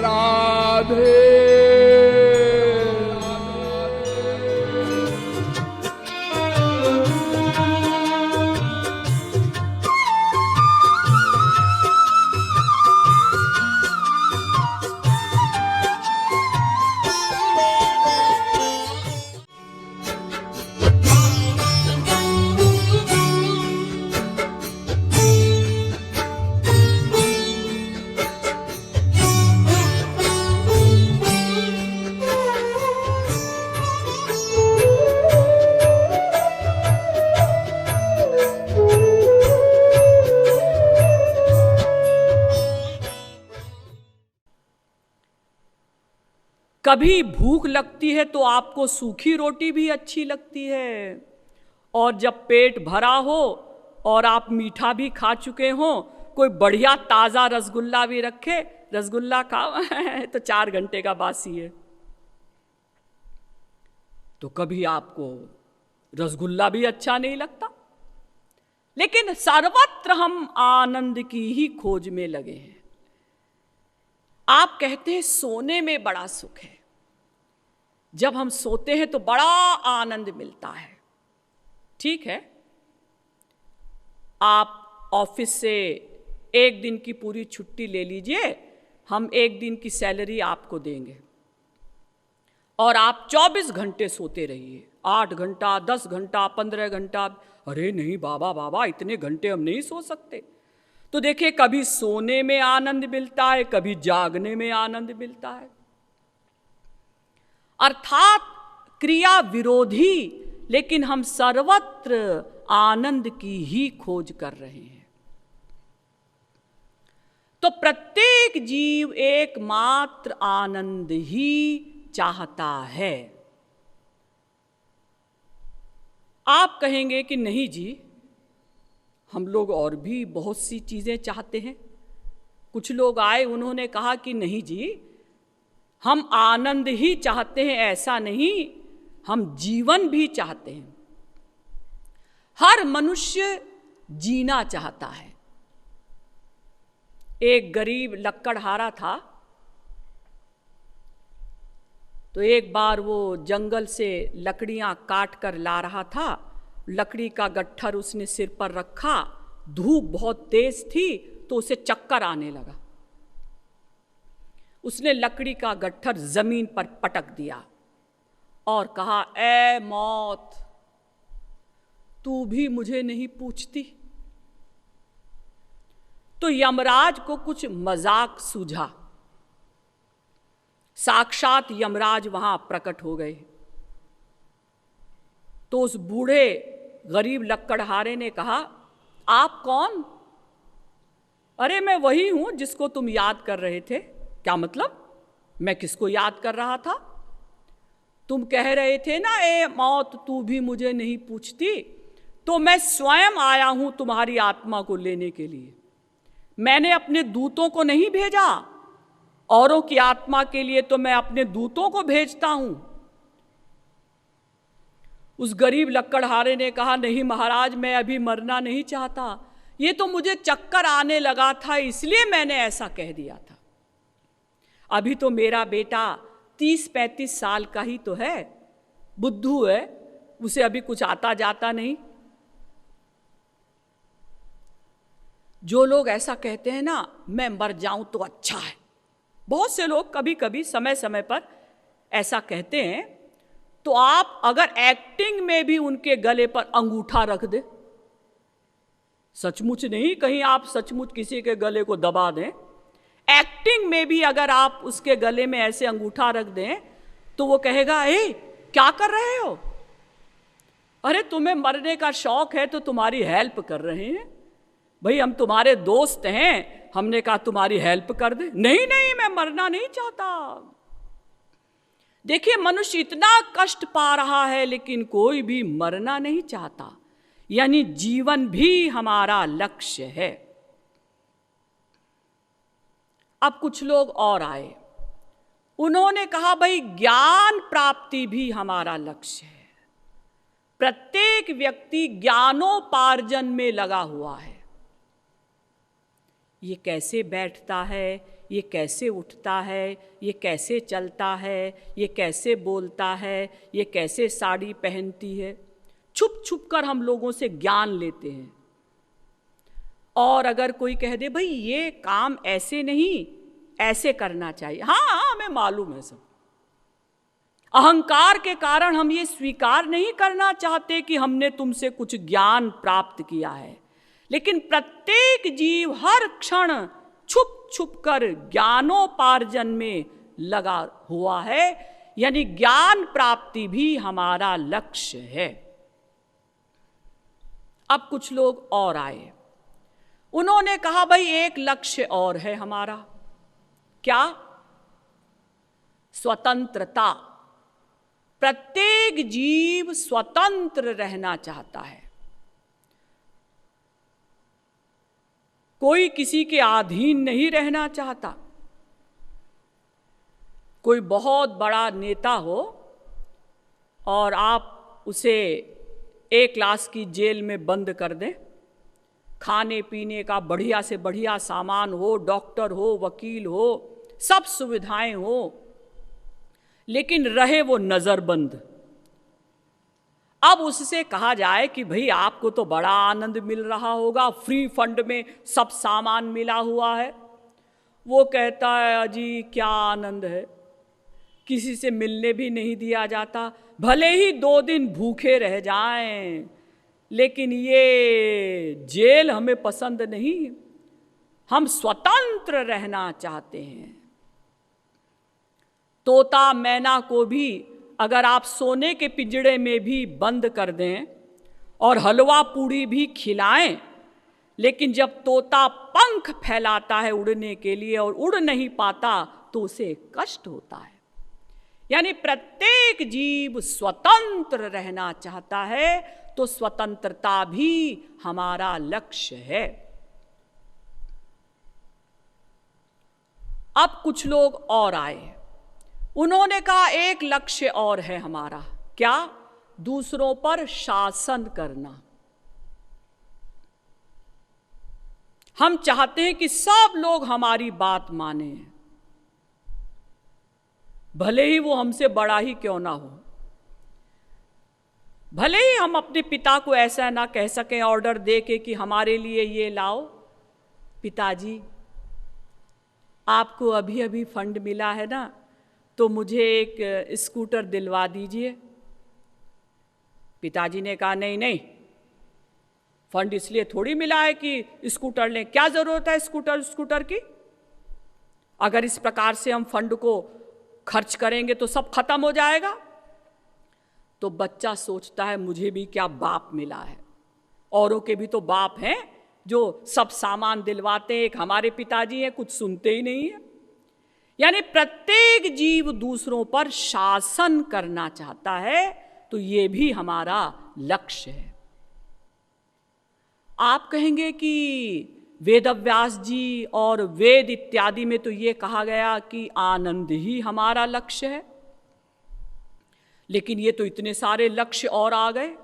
राधे। कभी भूख लगती है तो आपको सूखी रोटी भी अच्छी लगती है, और जब पेट भरा हो और आप मीठा भी खा चुके हो, कोई बढ़िया ताज़ा रसगुल्ला भी रखे, रसगुल्ला खाओ तो 4 घंटे का बासी है। तो कभी आपको रसगुल्ला भी अच्छा नहीं लगता। लेकिन सर्वत्र हम आनंद की ही खोज में लगे हैं। आप कहते हैं सोने में बड़ा सुख है, जब हम सोते हैं तो बड़ा आनंद मिलता है। ठीक है, आप ऑफिस से 1 दिन की पूरी छुट्टी ले लीजिए, हम 1 दिन की सैलरी आपको देंगे और आप 24 घंटे सोते रहिए, 8 घंटा, 10 घंटा, 15 घंटा। अरे नहीं बाबा, इतने घंटे हम नहीं सो सकते। तो देखिए, कभी सोने में आनंद मिलता है, कभी जागने में आनंद मिलता है। अर्थात क्रिया विरोधी, लेकिन हम सर्वत्र आनंद की ही खोज कर रहे हैं। तो प्रत्येक जीव एकमात्र आनंद ही चाहता है। आप कहेंगे कि नहीं जी, हम लोग और भी बहुत सी चीज़ें चाहते हैं। कुछ लोग आए, उन्होंने कहा कि नहीं जी, हम आनंद ही चाहते हैं, ऐसा नहीं, हम जीवन भी चाहते हैं। हर मनुष्य जीना चाहता है। एक गरीब लक्कड़हारा था, तो एक बार वो जंगल से लकड़ियां काट कर ला रहा था। लकड़ी का गट्ठर उसने सिर पर रखा, धूप बहुत तेज थी तो उसे चक्कर आने लगा। उसने लकड़ी का गट्ठर जमीन पर पटक दिया और कहा, ऐ मौत, तू भी मुझे नहीं पूछती। तो यमराज को कुछ मजाक सूझा। साक्षात यमराज वहां प्रकट हो गए। तो उस बूढ़े गरीब लक्कड़हारे ने कहा, आप कौन? अरे मैं वही हूं जिसको तुम याद कर रहे थे। क्या मतलब? मैं किसको याद कर रहा था? तुम कह रहे थे ना, ए मौत तू भी मुझे नहीं पूछती, तो मैं स्वयं आया हूं तुम्हारी आत्मा को लेने के लिए। मैंने अपने दूतों को नहीं भेजा, औरों की आत्मा के लिए तो मैं अपने दूतों को भेजता हूं। उस गरीब लक्कड़हारे ने कहा, नहीं महाराज, मैं अभी मरना नहीं चाहता, ये तो मुझे चक्कर आने लगा था, इसलिए मैंने ऐसा कह दिया था। अभी तो मेरा बेटा 30-35 साल का ही तो है, बुद्धू है, उसे अभी कुछ आता जाता नहीं। जो लोग ऐसा कहते हैं ना, मैं मर जाऊं तो अच्छा है, बहुत से लोग कभी कभी समय समय पर ऐसा कहते हैं, तो आप अगर एक्टिंग में भी उनके गले पर अंगूठा रख दे, सचमुच नहीं, कहीं आप सचमुच किसी के गले को दबा दें, एक्टिंग में भी अगर आप उसके गले में ऐसे अंगूठा रख दें, तो वो कहेगा, ए क्या कर रहे हो? अरे तुम्हें मरने का शौक है तो तुम्हारी हेल्प कर रहे हैं। भाई हम तुम्हारे दोस्त हैं, हमने कहा तुम्हारी हेल्प कर दे। नहीं नहीं, मैं मरना नहीं चाहता। देखिए, मनुष्य इतना कष्ट पा रहा है लेकिन कोई भी मरना नहीं चाहता, यानी जीवन भी हमारा लक्ष्य है। अब कुछ लोग और आए, उन्होंने कहा, भाई ज्ञान प्राप्ति भी हमारा लक्ष्य है। प्रत्येक व्यक्ति ज्ञानोपार्जन में लगा हुआ है। ये कैसे बैठता है, ये कैसे उठता है, ये कैसे चलता है, ये कैसे बोलता है, ये कैसे साड़ी पहनती है। छुप छुप कर हम लोगों से ज्ञान लेते हैं। और अगर कोई कह दे भाई ये काम ऐसे नहीं, ऐसे करना चाहिए, हाँ हमें मालूम है सब। अहंकार के कारण हम ये स्वीकार नहीं करना चाहते कि हमने तुमसे कुछ ज्ञान प्राप्त किया है, लेकिन प्रत्येक जीव हर क्षण छुप छुप कर ज्ञानोपार्जन में लगा हुआ है, यानी ज्ञान प्राप्ति भी हमारा लक्ष्य है। अब कुछ लोग और आए, उन्होंने कहा भाई एक लक्ष्य और है हमारा। क्या? स्वतंत्रता। प्रत्येक जीव स्वतंत्र रहना चाहता है, कोई किसी के अधीन नहीं रहना चाहता। कोई बहुत बड़ा नेता हो और आप उसे 1 लाख की जेल में बंद कर दें, खाने पीने का बढ़िया से बढ़िया सामान हो, डॉक्टर हो, वकील हो, सब सुविधाएं हो, लेकिन रहे वो नज़रबंद। अब उससे कहा जाए कि भाई आपको तो बड़ा आनंद मिल रहा होगा, फ्री फंड में सब सामान मिला हुआ है। वो कहता है अजी क्या आनंद है, किसी से मिलने भी नहीं दिया जाता, भले ही 2 दिन भूखे रह जाएं, लेकिन ये जेल हमें पसंद नहीं, हम स्वतंत्र रहना चाहते हैं। तोता मैना को भी अगर आप सोने के पिंजड़े में भी बंद कर दें और हलवा पूड़ी भी खिलाएं, लेकिन जब तोता पंख फैलाता है उड़ने के लिए और उड़ नहीं पाता तो उसे कष्ट होता है। यानी प्रत्येक जीव स्वतंत्र रहना चाहता है, तो स्वतंत्रता भी हमारा लक्ष्य है। अब कुछ लोग और आए, उन्होंने कहा एक लक्ष्य और है हमारा। क्या? दूसरों पर शासन करना। हम चाहते हैं कि सब लोग हमारी बात माने, भले ही वो हमसे बड़ा ही क्यों ना हो। भले ही हम अपने पिता को ऐसा ना कह सकें ऑर्डर दे के कि हमारे लिए ये लाओ, पिताजी आपको अभी अभी फंड मिला है ना, तो मुझे एक स्कूटर दिलवा दीजिए। पिताजी ने कहा नहीं नहीं, फंड इसलिए थोड़ी मिला है कि स्कूटर लें, क्या जरूरत है स्कूटर की? अगर इस प्रकार से हम फंड को खर्च करेंगे तो सब खत्म हो जाएगा। तो बच्चा सोचता है मुझे भी क्या बाप मिला है, औरों के भी तो बाप हैं जो सब सामान दिलवाते हैं, एक हमारे पिताजी हैं कुछ सुनते ही नहीं है। यानी प्रत्येक जीव दूसरों पर शासन करना चाहता है, तो ये भी हमारा लक्ष्य है। आप कहेंगे कि वेदव्यास जी और वेद इत्यादि में तो ये कहा गया कि आनंद ही हमारा लक्ष्य है, लेकिन ये तो इतने सारे लक्ष्य और आ गए।